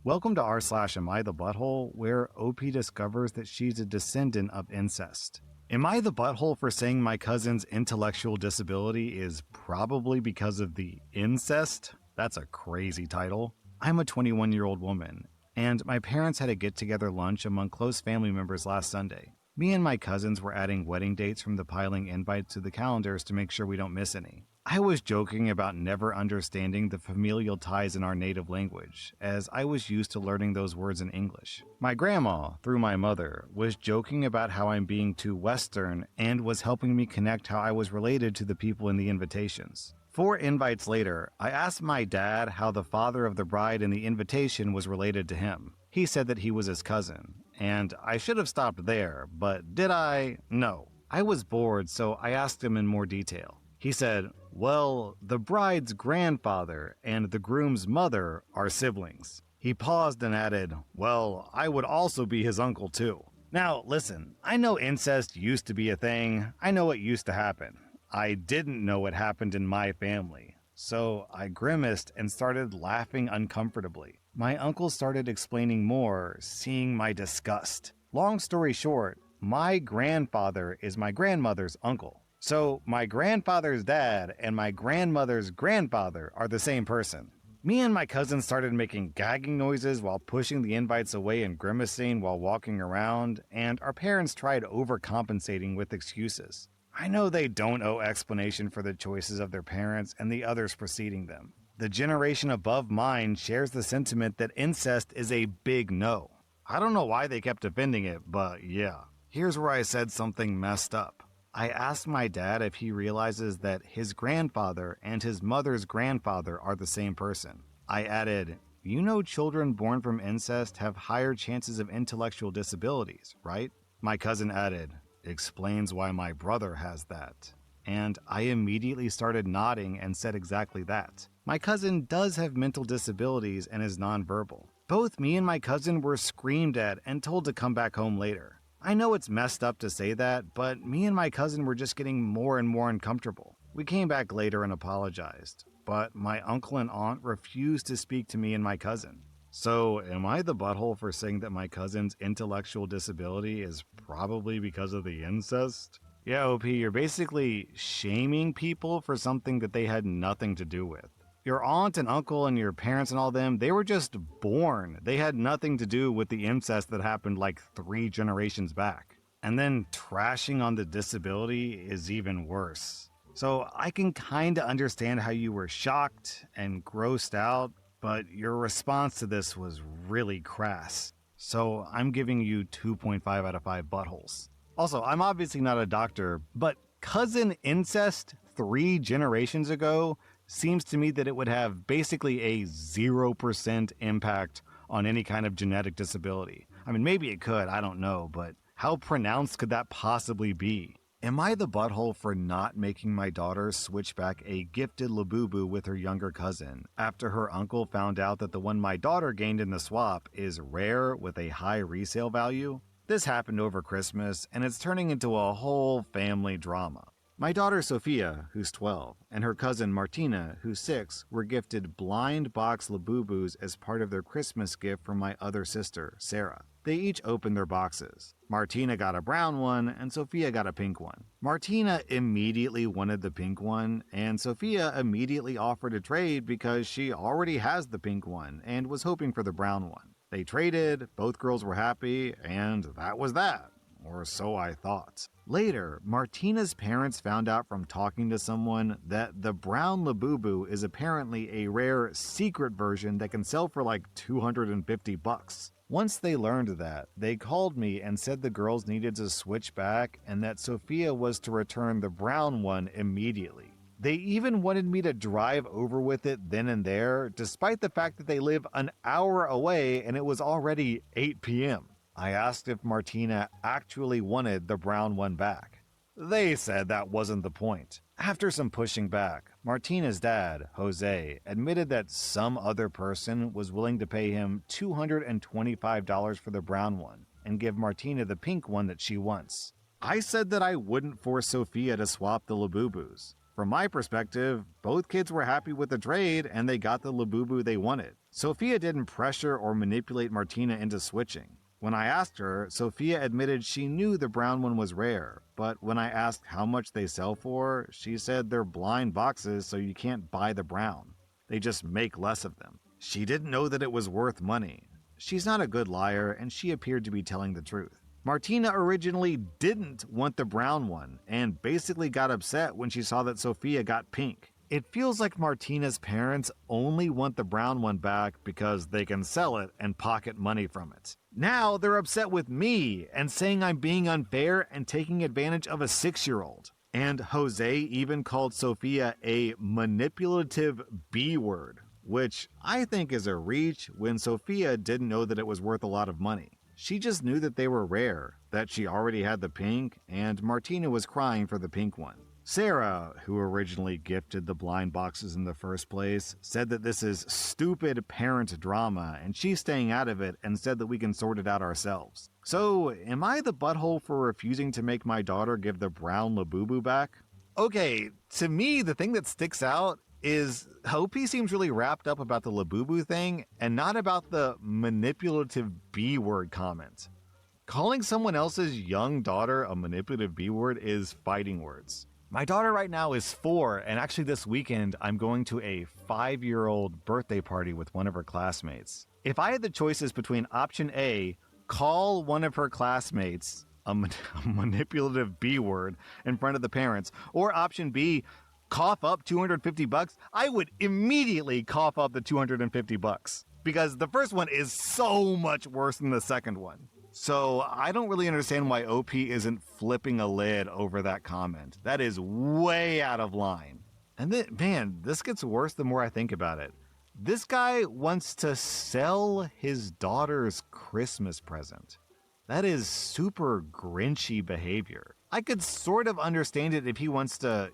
Welcome to r/Am I the Butthole, where OP discovers that she's a descendant of incest. Am I the butthole for saying my cousin's intellectual disability is probably because of the incest? That's a crazy title. I'm a 21-year-old woman, and my parents had a get-together lunch among close family members last Sunday. Me and my cousins were adding wedding dates from the piling invites to the calendars to make sure we don't miss any. I was joking about never understanding the familial ties in our native language, as I was used to learning those words in English. My grandma, through my mother, was joking about how I'm being too Western and was helping me connect how I was related to the people in the invitations. 4 invites later, I asked my dad how the father of the bride in the invitation was related to him. He said that he was his cousin, and I should have stopped there, but did I? No. I was bored, so I asked him in more detail. He said, well, the bride's grandfather and the groom's mother are siblings. He paused and added, well, I would also be his uncle too. Now, listen, I know incest used to be a thing. I know it used to happen. I didn't know it happened in my family. So I grimaced and started laughing uncomfortably. My uncle started explaining more, seeing my disgust. Long story short, my grandfather is my grandmother's uncle. So my grandfather's dad and my grandmother's grandfather are the same person. Me and my cousin started making gagging noises while pushing the invites away and grimacing while walking around, and our parents tried overcompensating with excuses. I know they don't owe explanation for the choices of their parents and the others preceding them. The generation above mine shares the sentiment that incest is a big no. I don't know why they kept defending it, but yeah. Here's where I said something messed up. I asked my dad if he realizes that his grandfather and his mother's grandfather are the same person. I added, you know children born from incest have higher chances of intellectual disabilities, right? My cousin added, explains why my brother has that. And I immediately started nodding and said exactly that. My cousin does have mental disabilities and is nonverbal. Both me and my cousin were screamed at and told to come back home later. I know it's messed up to say that, but me and my cousin were just getting more and more uncomfortable. We came back later and apologized, but my uncle and aunt refused to speak to me and my cousin. So, am I the butthole for saying that my cousin's intellectual disability is probably because of the incest? Yeah, OP, you're basically shaming people for something that they had nothing to do with. Your aunt and uncle and your parents and all them, they were just born. They had nothing to do with the incest that happened like 3 generations back. And then trashing on the disability is even worse. So I can kinda understand how you were shocked and grossed out, but your response to this was really crass. So I'm giving you 2.5 out of 5 buttholes. Also, I'm obviously not a doctor, but cousin incest 3 generations ago seems to me that it would have basically a 0% impact on any kind of genetic disability. I mean, maybe it could, I don't know, but how pronounced could that possibly be? Am I the butthole for not making my daughter switch back a gifted Labubu with her younger cousin after her uncle found out that the one my daughter gained in the swap is rare with a high resale value? This happened over Christmas, and it's turning into a whole family drama. My daughter Sophia, who's 12, and her cousin Martina, who's 6, were gifted blind box Labubus as part of their Christmas gift from my other sister, Sarah. They each opened their boxes. Martina got a brown one, and Sophia got a pink one. Martina immediately wanted the pink one, and Sophia immediately offered a trade because she already has the pink one and was hoping for the brown one. They traded, both girls were happy, and that was that. Or so I thought. Later, Martina's parents found out from talking to someone that the brown Labubu is apparently a rare secret version that can sell for like $250. Once they learned that, they called me and said the girls needed to switch back and that Sophia was to return the brown one immediately. They even wanted me to drive over with it then and there, despite the fact that they live an hour away and it was already 8 p.m. I asked if Martina actually wanted the brown one back. They said that wasn't the point. After some pushing back, Martina's dad, Jose, admitted that some other person was willing to pay him $225 for the brown one and give Martina the pink one that she wants. I said that I wouldn't force Sophia to swap the Labubus. From my perspective, both kids were happy with the trade and they got the Labubu they wanted. Sophia didn't pressure or manipulate Martina into switching. When I asked her, Sophia admitted she knew the brown one was rare, but when I asked how much they sell for, she said they're blind boxes so you can't buy the brown. They just make less of them. She didn't know that it was worth money. She's not a good liar, and she appeared to be telling the truth. Martina originally didn't want the brown one, and basically got upset when she saw that Sophia got pink. It feels like Martina's parents only want the brown one back because they can sell it and pocket money from it. Now they're upset with me and saying I'm being unfair and taking advantage of a 6-year-old. And Jose even called Sophia a manipulative B word, which I think is a reach when Sophia didn't know that it was worth a lot of money. She just knew that they were rare, that she already had the pink, and Martina was crying for the pink one. Sarah, who originally gifted the blind boxes in the first place, said that this is stupid parent drama and she's staying out of it and said that we can sort it out ourselves. So, am I the butthole for refusing to make my daughter give the brown Labubu back? Okay, to me, the thing that sticks out is OP seems really wrapped up about the Labubu thing and not about the manipulative B word comment. Calling someone else's young daughter a manipulative B word is fighting words. My daughter right now is 4, and actually this weekend I'm going to a 5-year-old birthday party with one of her classmates. If I had the choices between option A, call one of her classmates a manipulative B word in front of the parents, or option B, cough up $250, I would immediately cough up the $250 because the first one is so much worse than the second one. So I don't really understand why OP isn't flipping a lid over that comment. That is way out of line. And then, man, this gets worse the more I think about it. This guy wants to sell his daughter's Christmas present. That is super Grinchy behavior. I could sort of understand it if he wants to,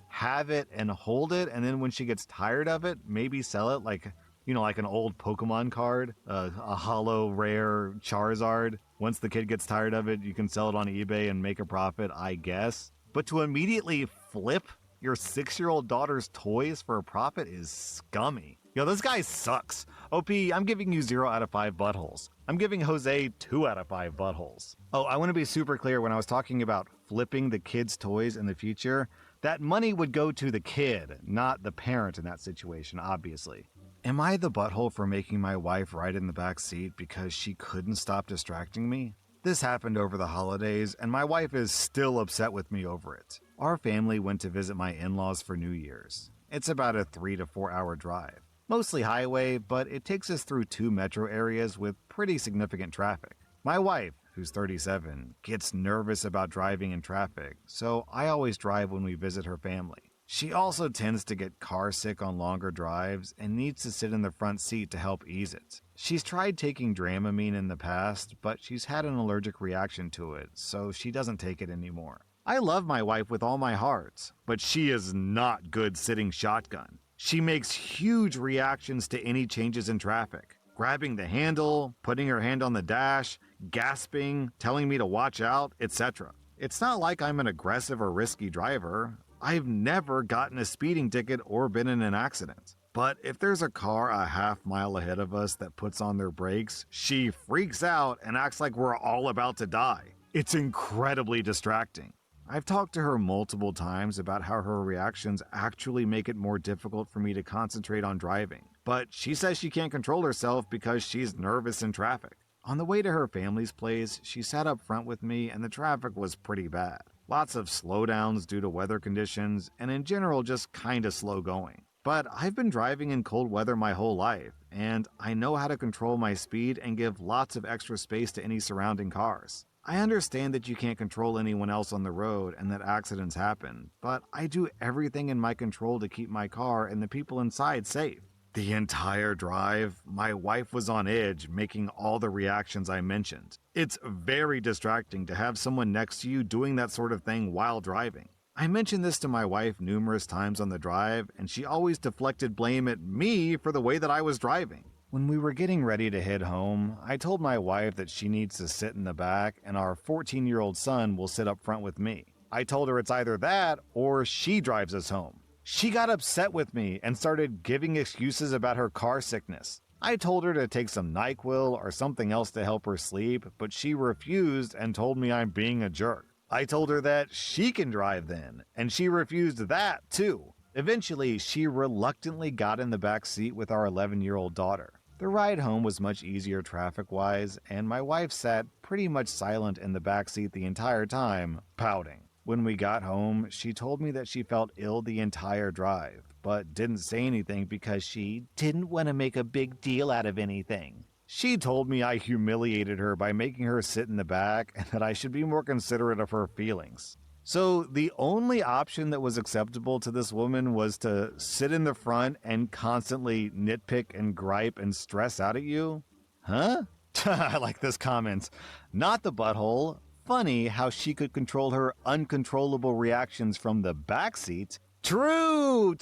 have it and hold it, and then when she gets tired of it, maybe sell it like an old Pokemon card, a hollow rare Charizard. Once the kid gets tired of it, you can sell it on eBay and make a profit, I guess. But to immediately flip your 6-year-old daughter's toys for a profit is scummy. Yo, this guy sucks. OP, I'm giving you 0 out of 5 buttholes. I'm giving Jose 2 out of 5 buttholes. Oh, I want to be super clear when I was talking about flipping the kid's toys in the future, that money would go to the kid, not the parent in that situation, obviously. Am I the butthole for making my wife ride in the back seat because she couldn't stop distracting me? This happened over the holidays, and my wife is still upset with me over it. Our family went to visit my in-laws for New Year's. It's about a 3 to 4 hour drive. Mostly highway, but it takes us through 2 metro areas with pretty significant traffic. My wife, who's 37, gets nervous about driving in traffic, so I always drive when we visit her family. She also tends to get car sick on longer drives and needs to sit in the front seat to help ease it. She's tried taking Dramamine in the past, but she's had an allergic reaction to it, so she doesn't take it anymore. I love my wife with all my heart, but she is not good sitting shotgun. She makes huge reactions to any changes in traffic, grabbing the handle, putting her hand on the dash, gasping, telling me to watch out, etc. It's not like I'm an aggressive or risky driver. I've never gotten a speeding ticket or been in an accident. But if there's a car a half mile ahead of us that puts on their brakes, she freaks out and acts like we're all about to die. It's incredibly distracting. I've talked to her multiple times about how her reactions actually make it more difficult for me to concentrate on driving. But she says she can't control herself because she's nervous in traffic. On the way to her family's place, she sat up front with me and the traffic was pretty bad. Lots of slowdowns due to weather conditions, and in general just kinda slow going. But I've been driving in cold weather my whole life, and I know how to control my speed and give lots of extra space to any surrounding cars. I understand that you can't control anyone else on the road and that accidents happen, but I do everything in my control to keep my car and the people inside safe. The entire drive, my wife was on edge, making all the reactions I mentioned. It's very distracting to have someone next to you doing that sort of thing while driving. I mentioned this to my wife numerous times on the drive, and she always deflected blame at me for the way that I was driving. When we were getting ready to head home, I told my wife that she needs to sit in the back and our 14-year-old son will sit up front with me. I told her it's either that or she drives us home. She got upset with me and started giving excuses about her car sickness. I told her to take some NyQuil or something else to help her sleep, but she refused and told me I'm being a jerk. I told her that she can drive then, and she refused that too. Eventually, she reluctantly got in the back seat with our 11-year-old daughter. The ride home was much easier traffic-wise, and my wife sat pretty much silent in the back seat the entire time, pouting. When we got home, she told me that she felt ill the entire drive, but didn't say anything because she didn't want to make a big deal out of anything. She told me I humiliated her by making her sit in the back and that I should be more considerate of her feelings. So the only option that was acceptable to this woman was to sit in the front and constantly nitpick and gripe and stress out at you? Huh? I like this comment. Not the butthole. Funny how she could control her uncontrollable reactions from the backseat. True,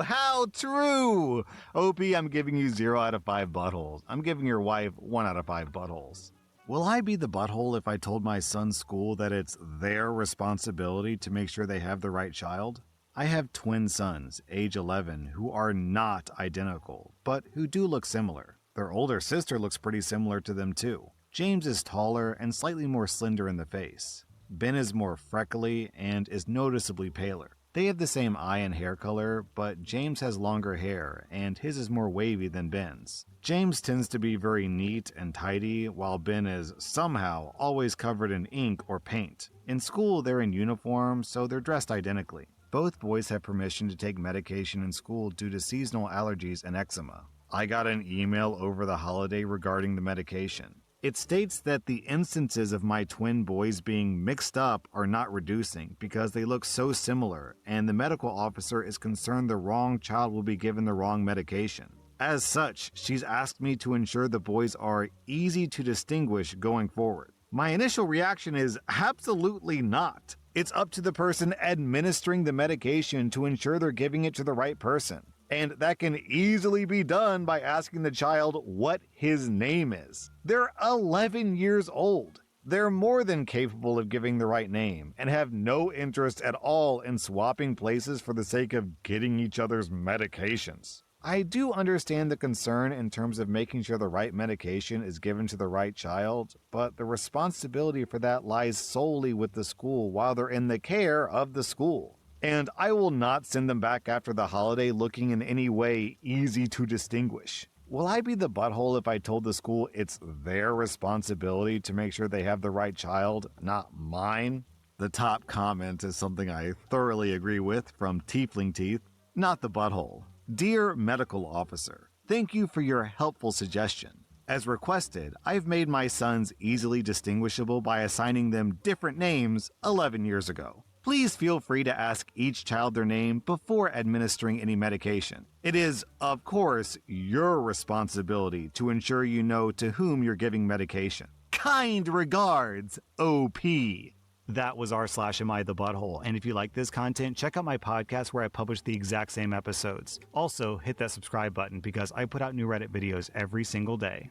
how true. OP, I'm giving you 0 out of 5 buttholes. I'm giving your wife 1 out of 5 buttholes. Will I be the butthole if I told my son's school that it's their responsibility to make sure they have the right child? I have twin sons, age 11, who are not identical, but who do look similar. Their older sister looks pretty similar to them too. James is taller and slightly more slender in the face. Ben is more freckly and is noticeably paler. They have the same eye and hair color, but James has longer hair, and his is more wavy than Ben's. James tends to be very neat and tidy, while Ben is somehow always covered in ink or paint. In school, they're in uniform, so they're dressed identically. Both boys have permission to take medication in school due to seasonal allergies and eczema. I got an email over the holiday regarding the medication. It states that the instances of my twin boys being mixed up are not reducing because they look so similar, and the medical officer is concerned the wrong child will be given the wrong medication. As such, she's asked me to ensure the boys are easy to distinguish going forward. My initial reaction is absolutely not. It's up to the person administering the medication to ensure they're giving it to the right person. And that can easily be done by asking the child what his name is. They're 11 years old. They're more than capable of giving the right name and have no interest at all in swapping places for the sake of getting each other's medications. I do understand the concern in terms of making sure the right medication is given to the right child, but the responsibility for that lies solely with the school while they're in the care of the school. And I will not send them back after the holiday looking in any way easy to distinguish. Will I be the butthole if I told the school it's their responsibility to make sure they have the right child, not mine? The top comment is something I thoroughly agree with from Tiefling Teeth. Not the butthole. Dear Medical Officer, thank you for your helpful suggestion. As requested, I've made my sons easily distinguishable by assigning them different names 11 years ago. Please feel free to ask each child their name before administering any medication. It is, of course, your responsibility to ensure you know to whom you're giving medication. Kind regards, OP. That was r/am I the Butthole, and if you like this content, check out my podcast where I publish the exact same episodes. Also, hit that subscribe button because I put out new Reddit videos every single day.